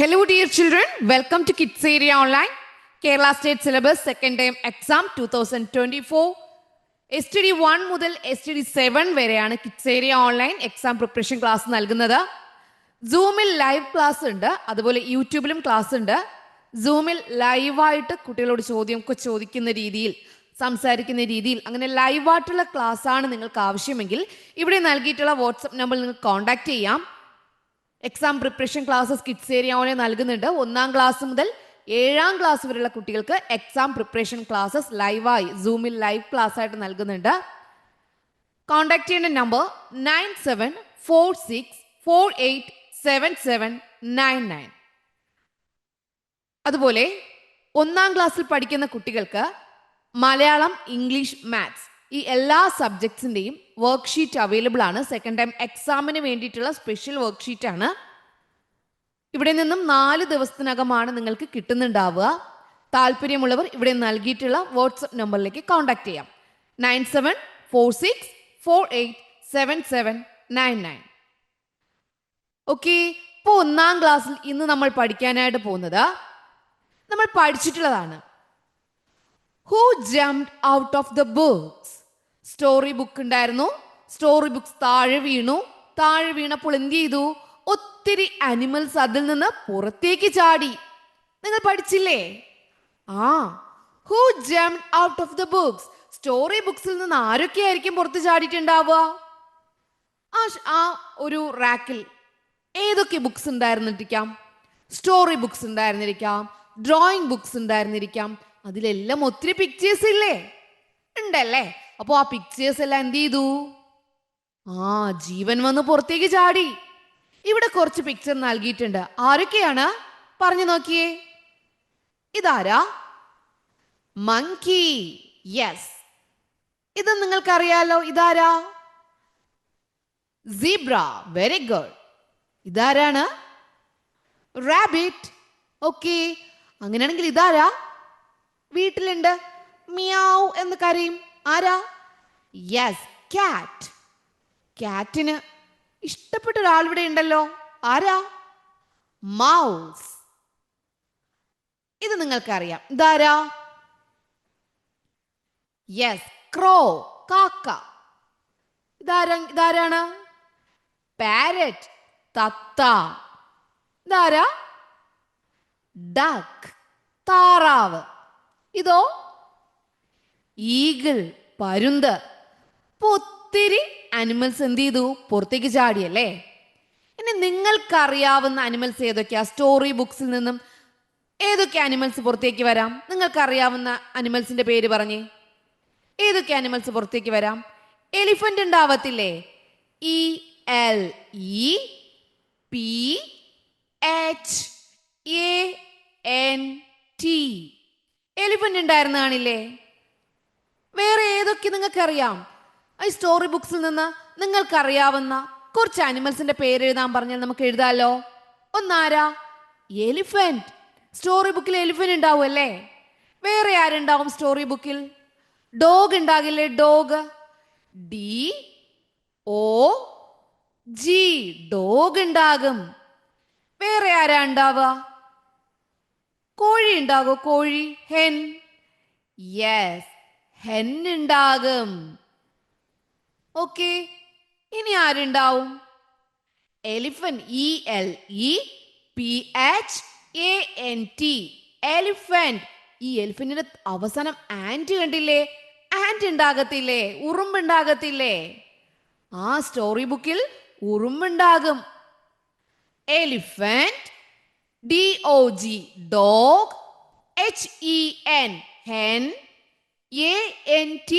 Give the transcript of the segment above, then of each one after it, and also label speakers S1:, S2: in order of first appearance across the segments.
S1: Hello dear children, welcome to Kids Area Online, Kerala State Syllabus Second Term Exam 2024. STD 1 മുതൽ STD 7 വരെയാണ് kids area online exam preparation class നൽകുന്നത്. സൂമിൽ live class ഉണ്ട്, അതുപോലെ യൂട്യൂബിലും class ഉണ്ട്. സൂമിൽ ലൈവായിട്ട് കുട്ടികളോട് ചോദ്യമൊക്കെ ചോദിക്കുന്ന രീതിയിൽ, സംസാരിക്കുന്ന രീതിയിൽ, അങ്ങനെ ലൈവായിട്ടുള്ള ക്ലാസ് ആണ് നിങ്ങൾക്ക് ആവശ്യമെങ്കിൽ ഇവിടെ നൽകിയിട്ടുള്ള വാട്സപ്പ് നമ്പറിൽ നിങ്ങൾക്ക് കോൺടാക്ട് ചെയ്യാം. Exam preparation classes kids area online നൽകുന്നുണ്ട്. 1ാം ക്ലാസ് മുതൽ 7ാം ക്ലാസ് വരെയുള്ള കുട്ടികൾക്ക് എക്സാം പ്രിപ്പറേഷൻ ക്ലാസ്സസ് ലൈവായി സൂമിൽ ലൈവ് ക്ലാസ് ആയിട്ട് നൽകുന്നുണ്ട്. കോൺടാക്ട് ചെയ്യേണ്ട നമ്പർ 9746487799. അതുപോലെ 1ാം ക്ലാസ്സിൽ പഠിക്കുന്ന കുട്ടികൾക്ക് മലയാളം, ഇംഗ്ലീഷ്, മാത്സ് ഈ എല്ലാ സബ്ജക്ട്സിൻ്റെയും വർക്ക്ഷീറ്റ് അവൈലബിൾ ആണ്. സെക്കൻഡ് ടൈം എക്സാമിന് വേണ്ടിയിട്ടുള്ള സ്പെഷ്യൽ വർക്ക്ഷീറ്റ് ആണ്. ഇവിടെ നിന്നും 4 ദിവസത്തിനകമാണ് നിങ്ങൾക്ക് കിട്ടുന്നുണ്ടാവുക. താല്പര്യമുള്ളവർ ഇവിടെ നൽകിയിട്ടുള്ള വാട്സപ്പ് നമ്പറിലേക്ക് കോൺടാക്ട് ചെയ്യാം. 9746487799. ഓക്കെ, ഇപ്പോൾ 1ാം ക്ലാസ്സിൽ ഇന്ന് നമ്മൾ പഠിക്കാനായിട്ട് പോകുന്നത് നമ്മൾ പഠിച്ചിട്ടുള്ളതാണ്. Who jumped out of the books? Story book ഉണ്ടായിരുന്നു. സ്റ്റോറി ബുക്സ് താഴെ വീണു. താഴെ വീണപ്പോൾ എന്ത് ചെയ്തു? ഒത്തിരി അനിമൽസ് അതിൽ നിന്ന് പുറത്തേക്ക് ചാടി. നിങ്ങൾ പഠിച്ചില്ലേ? Who jumped out of the books? Story ബുക്സിൽ നിന്ന് ആരൊക്കെ ആയിരിക്കും പുറത്ത് ചാടിയിട്ടുണ്ടാവുക? ആ ഒരു റാക്കിൽ ഏതൊക്കെ ബുക്സ് ഉണ്ടായിരുന്നിരിക്കാം? സ്റ്റോറി ബുക്സ് ഉണ്ടായിരുന്നിരിക്കാം, ഡ്രോയിങ് ബുക്സ് ഉണ്ടായിരുന്നിരിക്കാം. അതിലെല്ലാം ഒത്തിരി പിക്ചേഴ്സ് ഇല്ലേ? ഉണ്ടല്ലേ? അപ്പോൾ ആ പിക്ചേഴ്സ് എല്ലാം എന്ത് ചെയ്തു? ജീവൻ വന്ന് പുറത്തേക്ക് ചാടി. ഇവിടെ കുറച്ച് പിക്ചർ നൽകിയിട്ടുണ്ട്. ആരൊക്കെയാണ്? പറഞ്ഞു നോക്കിയേ. ഇതാരാ? മങ്കി. യെസ്, ഇത് നിങ്ങൾക്കറിയാലോ. ഇതാരാ? സീബ്ര. Very good. ഇതാരാണ്? റാബിറ്റ്. ഓക്കെ, അങ്ങനെയാണെങ്കിൽ ഇതാരാ? വീട്ടിലുണ്ട്, മിയാവ് എന്ന് കരയും. ആരാ? Yes, cat. ക്യാറ്റിന് ഇഷ്ടപ്പെട്ട ഒരാൾ ഇവിടെ ഉണ്ടല്ലോ. ആരാ? മൗസ്. ഇത് നിങ്ങൾക്കറിയാം. ഇതാരാ? യെസ്, ക്രോ. കാക്ക. ഇതാരാണ്? പാരറ്റ്. തത്ത. ഇതാരാ? ഡക്ക്. താറാവ്. ഇതോ? ഈഗിൾ. പരുന്ത്. ഒത്തിരി അനിമൽസ് എന്ത് ചെയ്തു? പുറത്തേക്ക് ചാടിയല്ലേ? ഇനി നിങ്ങൾക്കറിയാവുന്ന അനിമൽസ് ഏതൊക്കെയാ? സ്റ്റോറി ബുക്സിൽ നിന്നും ഏതൊക്കെ അനിമൽസ് പുറത്തേക്ക് വരാം? നിങ്ങൾക്കറിയാവുന്ന അനിമൽസിന്റെ പേര് പറഞ്ഞേ. ഏതൊക്കെ അനിമൽസ് പുറത്തേക്ക് വരാം? എലിഫന്റ് ഉണ്ടാവത്തില്ലേ? ELEPHANT. എലിഫന്റ് ഉണ്ടായിരുന്ന കാണില്ലേ? വേറെ ഏതൊക്കെ നിങ്ങൾക്കറിയാം? ഈ സ്റ്റോറി ബുക്സിൽ നിന്ന് നിങ്ങൾക്കറിയാവുന്ന കുറച്ച് അനിമൽസിന്റെ പേര് എഴുതാൻ പറഞ്ഞാൽ നമുക്ക് എഴുതാലോ. ഒന്നാരാ? എലിഫന്റ്. സ്റ്റോറി ബുക്കിൽ എലിഫന്റ് ഉണ്ടാവും അല്ലേ? വേറെ ആരുണ്ടാവും സ്റ്റോറി ബുക്കിൽ? ഡോഗ് ഉണ്ടാകില്ലേ? ഡോഗ്. DOG. ഡോഗ് ഉണ്ടാകും. വേറെ ആരാ ഉണ്ടാവുക? കോഴി ഉണ്ടാകും. കോഴി. ഹെൻ. യെസ്, ഹെൻ ഉണ്ടാകും. ഓക്കെ, ഇനി ആരുണ്ടാവും? എലിഫന്റ്. ELEPHANT. എലിഫന്റ്. ഈ എലിഫന്റിന്റെ അവസാനം ആന്റ് കണ്ടില്ലേ? ആന്റ് ഉണ്ടാകത്തില്ലേ? ഉറുമ്പുണ്ടാകത്തില്ലേ? ആ സ്റ്റോറി ബുക്കിൽ ഉറുമ്പുണ്ടാകും. Elephant. DOG. Dog. HEN. Hen. ANT.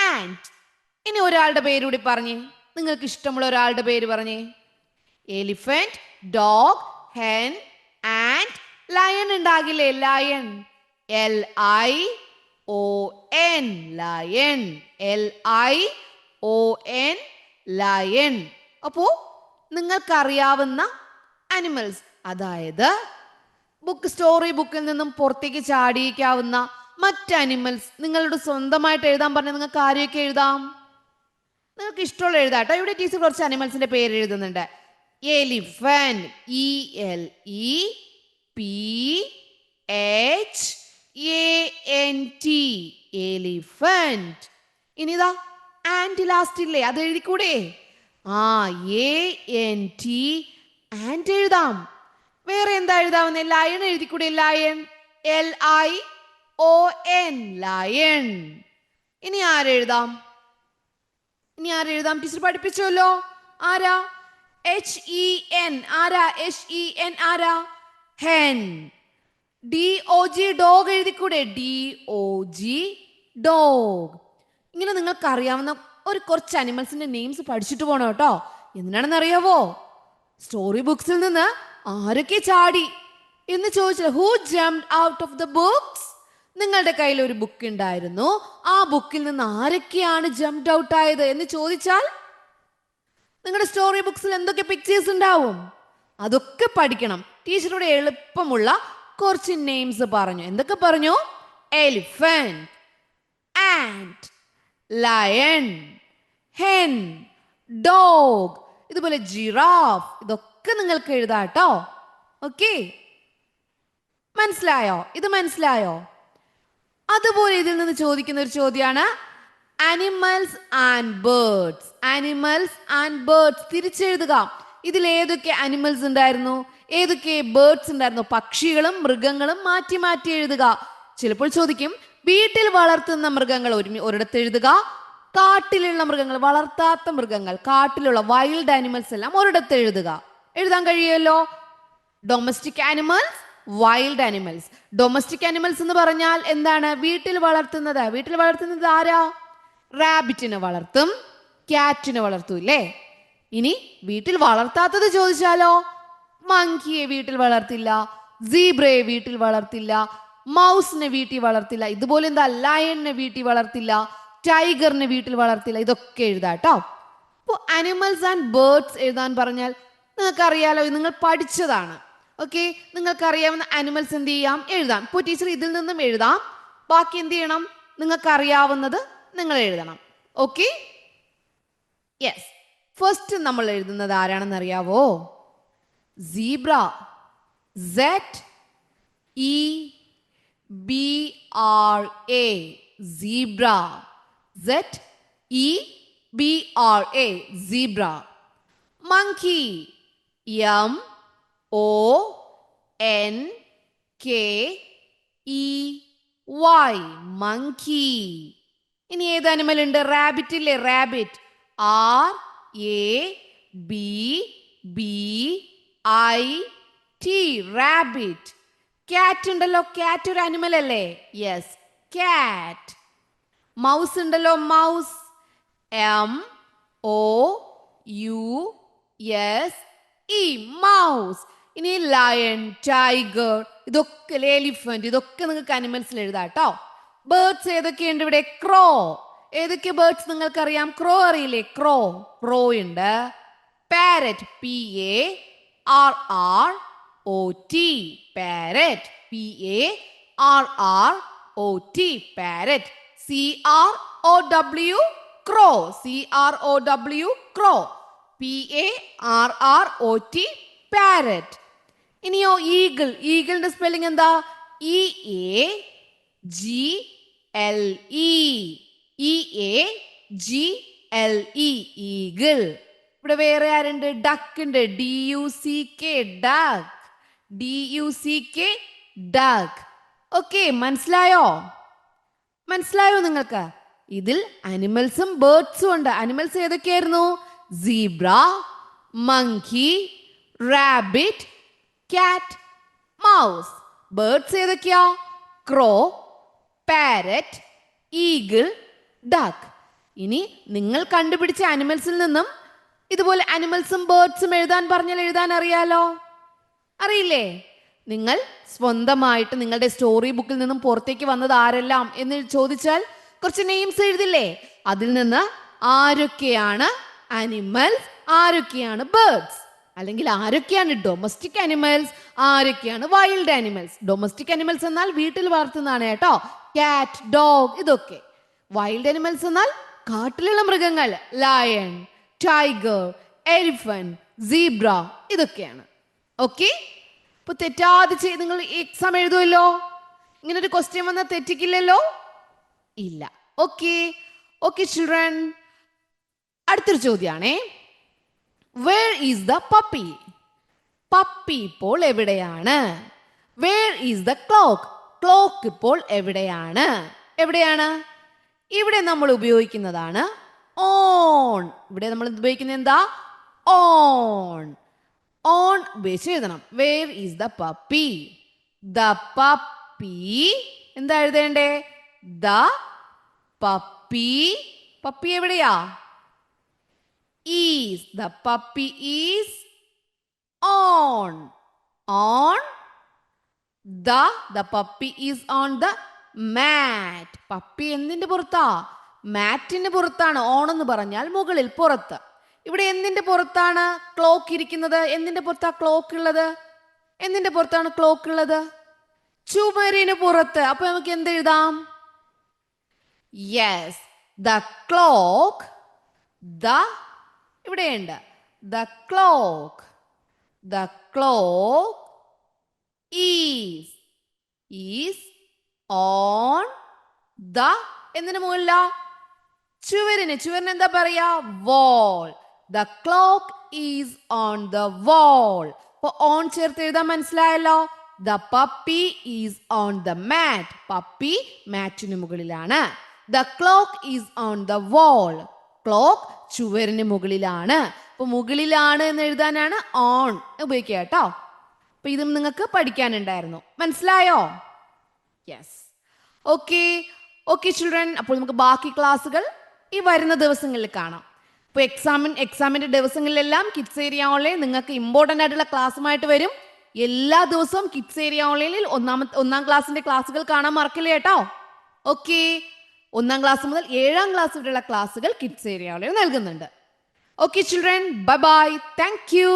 S1: And. ഇനി ഒരാളുടെ പേര് കൂടി പറഞ്ഞേ. നിങ്ങൾക്ക് ഇഷ്ടമുള്ള ഒരാളുടെ പേര് പറഞ്ഞേ. Elephant, dog, hen, ant. Lion ഉണ്ടാകില്ലേ? Lion. LION. Lion. LION. Lion. അപ്പോ നിങ്ങൾക്കറിയാവുന്ന അനിമൽസ്, അതായത് സ്റ്റോറി ബുക്കിൽ നിന്നും പുറത്തേക്ക് ചാടിയിക്കാവുന്ന മറ്റ് അനിമൽസ് നിങ്ങളുടെ സ്വന്തമായിട്ട് എഴുതാൻ പറഞ്ഞാൽ നിങ്ങൾക്ക് ആരെയൊക്കെ എഴുതാം? നിങ്ങൾക്ക് ഇഷ്ടമുള്ള എഴുതാട്ടോ. ഇവിടെ ടീച്ചർ കുറച്ച് അനിമൽസിന്റെ പേര് എഴുതുന്നുണ്ട്. എലിഫന്റ്. ELE elephant. ഇനിതാ ആൻഡ് ലാസ്റ്റ് ഇല്ലേ, അത് എഴുതിക്കൂടെ? ANT ആൻഡ് എഴുതാം. വേറെ എന്താ എഴുതാവുന്ന? ലയൺ എഴുതിക്കൂടെ? Lion, LION, lion. ഇനി ആരെഴുതാം? ടീച്ചർ പഠിപ്പിച്ചല്ലോ. ആരാ? HEN. ആരാ HEN? ആരാ? ഹെൻ. DOG, ഡോഗ് എഴുതിക്കൂടെ? DOG, dog. ഇങ്ങനെ നിങ്ങൾക്ക് അറിയാവുന്ന കുറച്ച് അനിമൽസിന്റെ നെയിംസ് പഠിച്ചിട്ട് പോകണം കേട്ടോ. എന്തിനാണെന്ന് അറിയാവോ? സ്റ്റോറി ബുക്സിൽ നിന്ന് ആരൊക്കെ ചാടി എന്ന് ചോദിച്ചാൽ, who jumped out of the books? നിങ്ങളുടെ കയ്യിൽ ഒരു ബുക്ക് ഉണ്ടായിരുന്നു, ആ ബുക്കിൽ നിന്ന് ആരൊക്കെയാണ് ജംപ്ഡ് ഔട്ട് ആയത് എന്ന് ചോദിച്ചാൽ നിങ്ങളുടെ സ്റ്റോറി ബുക്സിൽ എന്തൊക്കെ പിക്ചേഴ്സ് ഉണ്ടാവും? അതൊക്കെ പഠിക്കണം. ടീച്ചറുടെ എളുപ്പമുള്ള കുറച്ച് നെയിംസ് പറഞ്ഞു. എന്തൊക്കെ പറഞ്ഞു? Elephant, and, lion, hen, dog, ഇതുപോലെ ജിറാഫ്. ഇതൊക്കെ നിങ്ങൾക്ക് എഴുതാട്ടോ. ഓക്കെ, മനസ്സിലായോ? ഇത് മനസ്സിലായോ? അതുപോലെ ഇതിൽ നിന്ന് ചോദിക്കുന്ന ഒരു ചോദ്യമാണ് animals and birds. Animals and birds തിരിച്ചെഴുതുക. ഇതിൽ ഏതൊക്കെ അനിമൽസ് ഉണ്ടായിരുന്നു, ഏതൊക്കെ ബേർഡ്സ് ഉണ്ടായിരുന്നു? പക്ഷികളും മൃഗങ്ങളും മാറ്റി മാറ്റി എഴുതുക. ചിലപ്പോൾ ചോദിക്കും വീട്ടിൽ വളർത്തുന്ന മൃഗങ്ങൾ ഒരിടത്ത് എഴുതുക, കാട്ടിലുള്ള മൃഗങ്ങൾ, വളർത്താത്ത മൃഗങ്ങൾ, കാട്ടിലുള്ള വൈൽഡ് ആനിമൽസ് എല്ലാം ഒരിടത്ത് എഴുതുക. എഴുതാൻ കഴിയുമല്ലോ. Domestic animals, wild animals. Domestic animals എന്ന് പറഞ്ഞാൽ എന്താണ്? വീട്ടിൽ വളർത്തുന്നത്. വീട്ടിൽ വളർത്തുന്നത് ആരാ? റാബിറ്റിനെ വളർത്തും, ക്യാറ്റിനെ വളർത്തൂല്ലേ. ഇനി വീട്ടിൽ വളർത്താത്തത് ചോദിച്ചാലോ? മങ്കിയെ വീട്ടിൽ വളർത്തില്ല, സീബ്രയെ വീട്ടിൽ വളർത്തില്ല, മൗസിനെ വീട്ടിൽ വളർത്തില്ല, ഇതുപോലെ എന്താ ലയണിനെ വീട്ടിൽ വളർത്തില്ല, ടൈഗറിനെ വീട്ടിൽ വളർത്തില്ല. ഇതൊക്കെ എഴുതാട്ടോ. അപ്പോൾ അനിമൽസ് ആൻഡ് ബേർഡ്സ് എഴുതാൻ പറഞ്ഞാൽ നിങ്ങൾക്കറിയാലോ, നിങ്ങൾ പഠിച്ചതാണ്. ഓക്കെ, നിങ്ങൾക്കറിയാവുന്ന അനിമൽസ് എന്ത് ചെയ്യാം? എഴുതാം. ഇപ്പോൾ ടീച്ചർ ഇതിൽ നിന്നും എഴുതാം, ബാക്കി എന്ത് ചെയ്യണം? നിങ്ങൾക്കറിയാവുന്നത് നിങ്ങൾ എഴുതണം. Okay, yes. ഫസ്റ്റ് നമ്മൾ എഴുതുന്നത് ആരാണെന്ന് അറിയാവോ? Zebra. ZEBRA, zebra. ZEBRA, zebra. Monkey. MONKEY, monkey. ഇനി ഏത് അനിമൽ ഉണ്ട്? റാബിറ്റ് ഇല്ലേ? റാബിറ്റ്. RABBIT, rabbit. ക്യാറ്റ് ഉണ്ടല്ലോ, ക്യാറ്റ് ഒരു അനിമൽ അല്ലേ? Yes, cat. മൗസ് ഉണ്ടല്ലോ, മൗസ്. MOUSE, mouse. ഇനി ലയൺ, ടൈഗർ, ഇതൊക്കെ എലിഫന്റ്, ഇതൊക്കെ നിങ്ങൾക്ക് അനിമൽസിൽ എഴുതാം കേട്ടോ. ബേർഡ്സ് ഏതൊക്കെയുണ്ട് ഇവിടെ? ക്രോ. ഏതൊക്കെ ബേർഡ്സ് നിങ്ങൾക്കറിയാം? ക്രോ അറിയില്ലേ? ക്രോ ഉണ്ട്. Parrot, PARROT, parrot. PARROT, parrot. CROW, crow. CROW, crow. PARROT, parrot. ഇനിയോ ഈഗിൾ. ഈഗിളിന്റെ സ്പെല്ലിംഗ് എന്താ? EAGLE, eagle. ഇവിടെ വേറെ ആരുണ്ട്? ഡക്ക് ഉണ്ട്. DUCK, duck. DUCK, duck. Okay, മനസ്സിലായോ? മനസ്സിലായോ നിങ്ങൾക്ക്? ഇതിൽ അനിമൽസും ബേർഡ്സും ഉണ്ട്. അനിമൽസ് ഏതൊക്കെയായിരുന്നു? Zebra, monkey, rabbit, cat, mouse. Birds ഏതൊക്കെയാ? Crow, parrot, eagle, duck. ഇനി നിങ്ങൾ കണ്ടുപിടിച്ച അനിമൽസിൽ നിന്നും ഇതുപോലെ അനിമൽസും ബേർഡ്സും എഴുതാൻ പറഞ്ഞാൽ എഴുതാൻ അറിയാലോ? അറിയില്ലേ? നിങ്ങൾ സ്വന്തമായിട്ട് നിങ്ങളുടെ സ്റ്റോറി ബുക്കിൽ നിന്നും പുറത്തേക്ക് വന്നത് ആരെല്ലാം എന്ന് ചോദിച്ചാൽ കുറച്ച് നെയിംസ് എഴുതില്ലേ? അതിൽ നിന്ന് ആരൊക്കെയാണ് അനിമൽസ്, ആരൊക്കെയാണ് ബേർഡ്സ്, അല്ലെങ്കിൽ ആരൊക്കെയാണ് ഡൊമസ്റ്റിക് അനിമൽസ്, ആരൊക്കെയാണ് വൈൽഡ് അനിമൽസ്. ഡൊമസ്റ്റിക് അനിമൽസ് എന്നാൽ വീട്ടിൽ വളർത്തുന്നതാണ് കേട്ടോ. ക്യാറ്റ്, ഡോഗ്, ഇതൊക്കെ. വൈൽഡ് അനിമൽസ് എന്നാൽ കാട്ടിലുള്ള മൃഗങ്ങൾ. ലയൺ, ടൈഗർ, എലിഫന്റ്, സീബ്ര, ഇതൊക്കെയാണ്. ഓക്കെ, ഇപ്പൊ തെറ്റാതെ നിങ്ങൾ എക്സാം എഴുതുമല്ലോ. ഇങ്ങനെ ഒരു ക്വസ്റ്റ്യൻ വന്നാൽ തെറ്റിക്കില്ലല്ലോ? ഇല്ല. ഓക്കെ ഓക്കെ ചിൽഡ്രൻ, അടുത്തൊരു ചോദ്യമാണേ. Where is the puppy? Puppy ഇപ്പോൾ എവിടെയാണ്? Where is the clock? Clock ഇപ്പോൾ എവിടെയാണ്? എവിടെയാണ്? ഇവിടെ നമ്മൾ ഉപയോഗിക്കുന്നതാണ് ഓൺ. ഇവിടെ നമ്മൾ ഉപയോഗിക്കുന്നത് എന്താ? ഓൺ. ഓൺ ഉപയോഗിച്ച് എഴുതണം. Where is the puppy? The puppy എന്താ എഴുതേണ്ടേ? The puppy. പപ്പി എവിടെയാ? Is. The puppy is on. On the puppy is on the mat. Puppy എന്തിന്റെ പുറത്താ? മാറ്റിന് പുറത്താണ്. ഓൺ എന്ന് പറഞ്ഞാൽ മുകളിൽ, പുറത്ത്. ഇവിടെ എന്തിന്റെ പുറത്താണ് ക്ലോക്ക് ഇരിക്കുന്നത്? എന്തിന്റെ പുറത്താ ക്ലോക്ക് ഉള്ളത്? എന്തിന്റെ പുറത്താണ് ക്ലോക്ക് ഉള്ളത്? ചുമരിന് പുറത്ത്. അപ്പൊ നമുക്ക് എന്ത് എഴുതാം? Yes, the clock. ദ ഇവിടെയുണ്ട്. The clock. The clock is on the എന്തിനു മുകളില? ചുവരിന്. ചുവരിന് എന്താ പറയാ? Wall. The clock is on the wall. അപ്പൊ ഓൺ ചേർത്ത് എഴുതാൻ മനസ്സിലായല്ലോ. The puppy is on the mat. Puppy മാറ്റിന് മുകളിലാണ്. The clock is on the wall. Clock ചുവരിന് മുകളിലാണ്. അപ്പൊ മുകളിലാണ് എന്ന് എഴുതാനാണ് ഓൺ ഉപയോഗിക്കുക കേട്ടോ. അപ്പൊ ഇതും നിങ്ങൾക്ക് പഠിക്കാനുണ്ടായിരുന്നു. മനസ്സിലായോ? യെസ്. ഓക്കെ ഓക്കെ ചിൽഡ്രൻ, അപ്പോൾ നമുക്ക് ബാക്കി ക്ലാസ്സുകൾ ഈ വരുന്ന ദിവസങ്ങളിൽ കാണാം. ഇപ്പോൾ എക്സാമിന്റെ ദിവസങ്ങളിലെല്ലാം കിഡ്സ് ഏരിയ ഓൺലൈൻ നിങ്ങൾക്ക് ഇമ്പോർട്ടൻ്റ് ആയിട്ടുള്ള ക്ലാസ്സുമായിട്ട് വരും. എല്ലാ ദിവസവും കിഡ്സ് ഏരിയ ഓൺലൈനിൽ ഒന്നാം ക്ലാസ്സിന്റെ ക്ലാസ്സുകൾ കാണാൻ മറക്കില്ല കേട്ടോ. ഓക്കെ, 1ാം ക്ലാസ് മുതൽ 7ാം ക്ലാസ് വരെയുള്ള ക്ലാസ്സുകൾ കിഡ്സ് ഏരിയ ഓൺലൈൻ നൽകുന്നുണ്ട്. Okay children, bye bye, thank you.